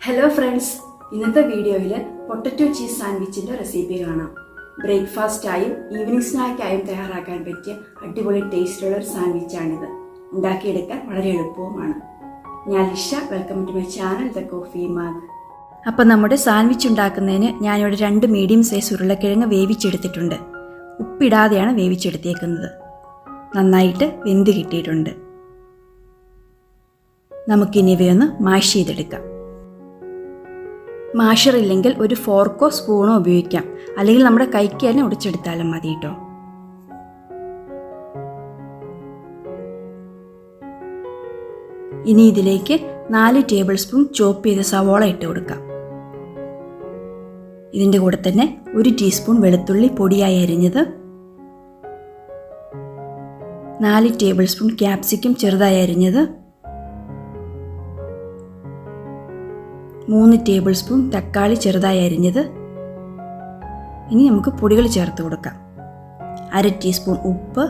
Hello friends, ഇന്നത്തെ വീഡിയോയിൽ potato cheese സാൻഡ്വിച്ചിൻ്റെ recipe കാണാം. ബ്രേക്ക്ഫാസ്റ്റായും ഈവനിങ് സ്നാക്കായും തയ്യാറാക്കാൻ പറ്റിയ അടിപൊളി ടേസ്റ്റുള്ള ഒരു സാൻഡ്വിച്ചാണിത്. ഉണ്ടാക്കിയെടുക്കാൻ വളരെ എളുപ്പവുമാണ്. ഞാൻ Lisha, welcome to my channel the coffee mug. അപ്പോൾ നമ്മുടെ സാൻഡ്വിച്ച് ഉണ്ടാക്കുന്നതിന് ഞാനിവിടെ 2 മീഡിയം സൈസ് ഉരുളക്കിഴങ്ങ് വേവിച്ചെടുത്തിട്ടുണ്ട്. ഉപ്പിടാതെയാണ് വേവിച്ചെടുത്തേക്കുന്നത്. നന്നായിട്ട് വെന്ത് കിട്ടിയിട്ടുണ്ട്. നമുക്കിനി ഇവയൊന്ന് മാഷ് ചെയ്തെടുക്കാം. മാഷർ ഇല്ലെങ്കിൽ ഒരു ഫോർക്കോ സ്പൂണോ ഉപയോഗിക്കാം, അല്ലെങ്കിൽ നമ്മുടെ കൈക്ക് തന്നെ ഉടച്ചെടുത്താലും മതി കേട്ടോ. ഇനി ഇതിലേക്ക് 4 ടേബിൾ സ്പൂൺ ചോപ്പ് ചെയ്ത സവോള ഇട്ട് കൊടുക്കാം. ഇതിൻ്റെ കൂടെ തന്നെ 1 ടീസ്പൂൺ വെളുത്തുള്ളി പൊടിയായി അരിഞ്ഞത്, 4 ടേബിൾ സ്പൂൺ ക്യാപ്സിക്കം ചെറുതായി അരിഞ്ഞത്, 3 ടേബിൾ സ്പൂൺ തക്കാളി ചെറുതായി അരിഞ്ഞത്. ഇനി നമുക്ക് പൊടികൾ ചേർത്ത് കൊടുക്കാം. 1/2 ടീസ്പൂൺ ഉപ്പ്,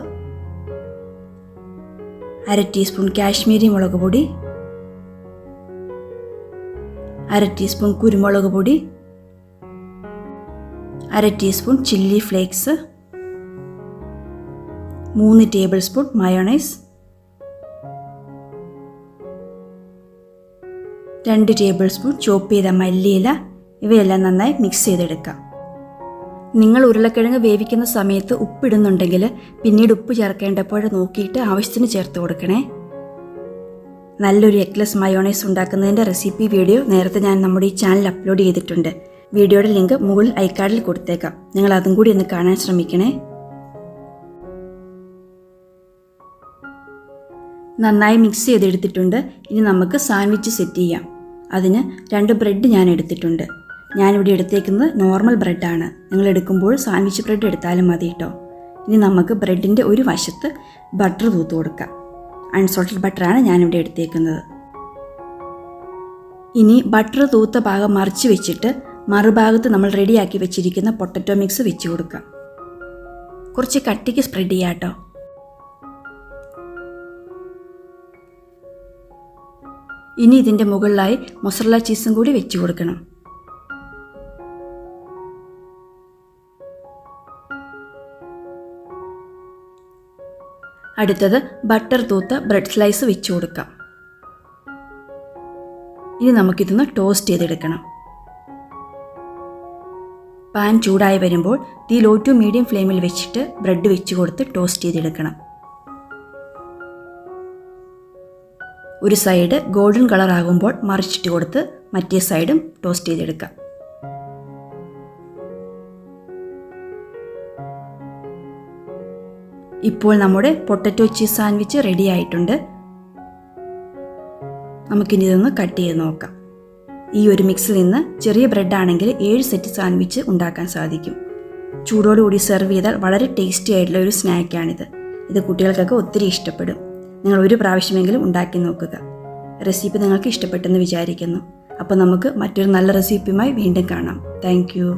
1/2 ടീസ്പൂൺ കാശ്മീരി മുളക് പൊടി, 1/2 ടീസ്പൂൺ കുരുമുളക് പൊടി, 1/2 teaspoon chilli flakes, 3 tablespoon mayonnaise, 2 tablespoon chop ചെയ്ത മല്ലിയില. ഇവയെല്ലാം നന്നായി മിക്സ് ചെയ്തെടുക്കാം. നിങ്ങൾ ഉരുളക്കിഴങ്ങ് വേവിക്കുന്ന സമയത്ത് ഉപ്പിടുന്നുണ്ടെങ്കിൽ പിന്നീട് ഉപ്പ് ചേർക്കേണ്ടപ്പോൾ നോക്കിയിട്ട് ആവശ്യത്തിന് ചേർത്ത് കൊടുക്കണേ. നല്ലൊരു എഗ്ലെസ് മയോണൈസ് ഉണ്ടാക്കുന്നതിൻ്റെ റെസിപ്പി വീഡിയോ നേരത്തെ ഞാൻ നമ്മുടെ ഈ ചാനൽ അപ്ലോഡ് ചെയ്തിട്ടുണ്ട്. വീഡിയോയുടെ ലിങ്ക് മുകളിൽ ഐക്കാർഡിൽ കൊടുത്തേക്കാം. നിങ്ങൾ അതും കൂടി ഒന്ന് കാണാൻ ശ്രമിക്കണേ. നന്നായി മിക്സ് ചെയ്തെടുത്തിട്ടുണ്ട്. ഇനി നമുക്ക് സാൻഡ്വിച്ച് സെറ്റ് ചെയ്യാം. അതിന് 2 ബ്രെഡ് ഞാൻ എടുത്തിട്ടുണ്ട്. ഞാനിവിടെ എടുത്തേക്കുന്നത് നോർമൽ ബ്രെഡാണ്. നിങ്ങൾ എടുക്കുമ്പോൾ സാൻഡ്വിച്ച് ബ്രെഡ് എടുത്താലും മതി കേട്ടോ. ഇനി നമുക്ക് ബ്രെഡിൻ്റെ ഒരു വശത്ത് ബട്ടർ തൂത്ത് കൊടുക്കാം. അൺസോൾട്ടഡ് ബട്ടറാണ് ഞാനിവിടെ എടുത്തേക്കുന്നത്. ഇനി ബട്ടർ തൂത്ത ഭാഗം മറിച്ച് വെച്ചിട്ട് മറുഭാഗത്ത് നമ്മൾ റെഡിയാക്കി വെച്ചിരിക്കുന്ന പൊട്ടറ്റോ മിക്സ് വെച്ച് കൊടുക്കാം. കുറച്ച് കട്ടിക്ക് സ്പ്രെഡ് ചെയ്യാം കേട്ടോ. ഇനി ഇതിൻ്റെ മുകളിലായി മൊസറല്ല ചീസും കൂടി വെച്ച് കൊടുക്കണം. അടുത്തത് ബട്ടർ തൂത്ത ബ്രെഡ് സ്ലൈസ് വെച്ച് കൊടുക്കാം. ഇനി നമുക്കിതൊന്ന് ടോസ്റ്റ് ചെയ്തെടുക്കണം. പാൻ ചൂടായി വരുമ്പോൾ തീ ലോ ടു മീഡിയം ഫ്ലെയിമിൽ വെച്ചിട്ട് ബ്രെഡ് വെച്ച് കൊടുത്ത് ടോസ്റ്റ് ചെയ്തെടുക്കണം. ഒരു സൈഡ് ഗോൾഡൻ കളർ ആകുമ്പോൾ മറിച്ചിട്ട് കൊടുത്ത് മറ്റേ സൈഡും ടോസ്റ്റ് ചെയ്തെടുക്കാം. ഇപ്പോൾ നമ്മുടെ പൊട്ടറ്റോ ചീസ് സാൻഡ്വിച്ച് റെഡി ആയിട്ടുണ്ട്. നമുക്കിനി ഇതൊന്ന് കട്ട് ചെയ്ത് നോക്കാം. ഈ ഒരു മിക്സിൽ നിന്ന് ചെറിയ ബ്രെഡ് ആണെങ്കിൽ 7 സെറ്റ് സാൻഡ്വിച്ച് ഉണ്ടാക്കാൻ സാധിക്കും. ചൂടോടുകൂടി സെർവ് ചെയ്താൽ വളരെ ടേസ്റ്റി ആയിട്ടുള്ള ഒരു സ്നാക്കാണിത്. ഇത് കുട്ടികൾക്കൊക്കെ ഒത്തിരി ഇഷ്ടപ്പെടും. നിങ്ങൾ ഒരു പ്രാവശ്യമെങ്കിലും ഉണ്ടാക്കി നോക്കുക. റെസിപ്പി നിങ്ങൾക്ക് ഇഷ്ടപ്പെട്ടെന്ന് വിചാരിക്കുന്നു. അപ്പോൾ നമുക്ക് മറ്റൊരു നല്ല റെസിപ്പിയുമായി വീണ്ടും കാണാം. Thank you.